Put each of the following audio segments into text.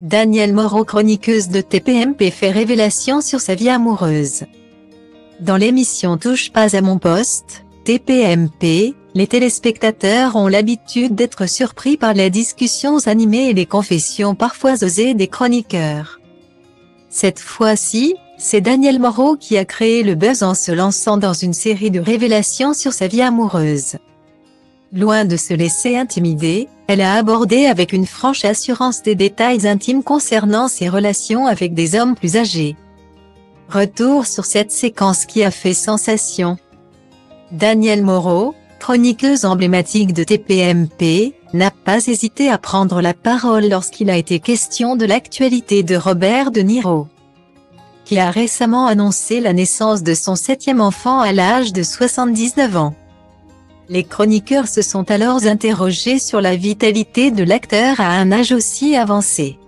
Danielle Moreau, chroniqueuse de TPMP, fait révélation sur sa vie amoureuse. Dans l'émission Touche pas à mon poste, TPMP, les téléspectateurs ont l'habitude d'être surpris par les discussions animées et les confessions parfois osées des chroniqueurs. Cette fois-ci, c'est Danielle Moreau qui a créé le buzz en se lançant dans une série de révélations sur sa vie amoureuse. Loin de se laisser intimider, elle a abordé avec une franche assurance des détails intimes concernant ses relations avec des hommes plus âgés. Retour sur cette séquence qui a fait sensation. Danielle Moreau, chroniqueuse emblématique de TPMP, n'a pas hésité à prendre la parole lorsqu'il a été question de l'actualité de Robert De Niro, qui a récemment annoncé la naissance de son 7e enfant à l'âge de 79 ans. Les chroniqueurs se sont alors interrogés sur la vitalité de l'acteur à un âge aussi avancé.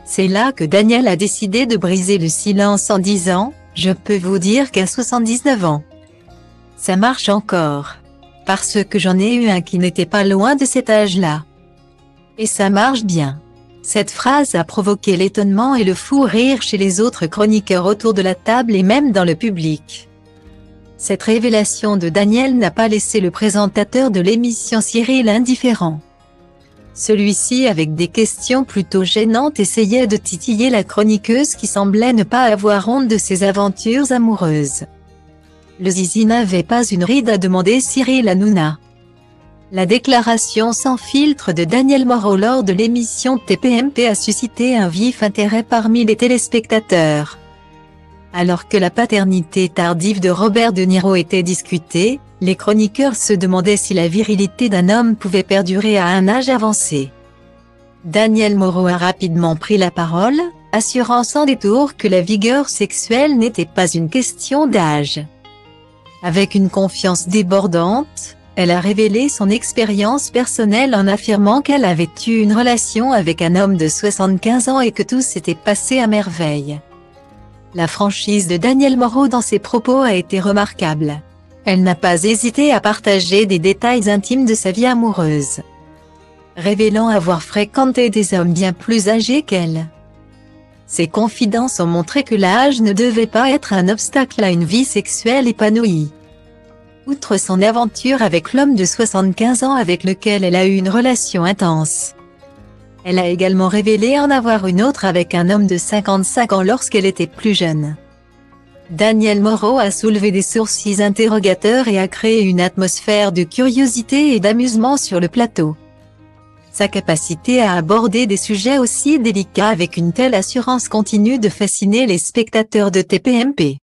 C'est là que Danielle a décidé de briser le silence en disant « Je peux vous dire qu'à 79 ans, ça marche encore. Parce que j'en ai eu un qui n'était pas loin de cet âge-là. Et ça marche bien. » Cette phrase a provoqué l'étonnement et le fou rire chez les autres chroniqueurs autour de la table et même dans le public. Cette révélation de Danielle n'a pas laissé le présentateur de l'émission Cyril indifférent. Celui-ci, avec des questions plutôt gênantes, essayait de titiller la chroniqueuse qui semblait ne pas avoir honte de ses aventures amoureuses. Le zizi n'avait pas une ride à demander Cyril Hanouna. La déclaration sans filtre de Danielle Moreau lors de l'émission TPMP a suscité un vif intérêt parmi les téléspectateurs. Alors que la paternité tardive de Robert De Niro était discutée, les chroniqueurs se demandaient si la virilité d'un homme pouvait perdurer à un âge avancé. Danielle Moreau a rapidement pris la parole, assurant sans détour que la vigueur sexuelle n'était pas une question d'âge. Avec une confiance débordante, elle a révélé son expérience personnelle en affirmant qu'elle avait eu une relation avec un homme de 75 ans et que tout s'était passé à merveille. La franchise de Danielle Moreau dans ses propos a été remarquable. Elle n'a pas hésité à partager des détails intimes de sa vie amoureuse, révélant avoir fréquenté des hommes bien plus âgés qu'elle. Ses confidences ont montré que l'âge ne devait pas être un obstacle à une vie sexuelle épanouie. Outre son aventure avec l'homme de 75 ans avec lequel elle a eu une relation intense, elle a également révélé en avoir une autre avec un homme de 55 ans lorsqu'elle était plus jeune. Danielle Moreau a soulevé des sourcils interrogateurs et a créé une atmosphère de curiosité et d'amusement sur le plateau. Sa capacité à aborder des sujets aussi délicats avec une telle assurance continue de fasciner les spectateurs de TPMP.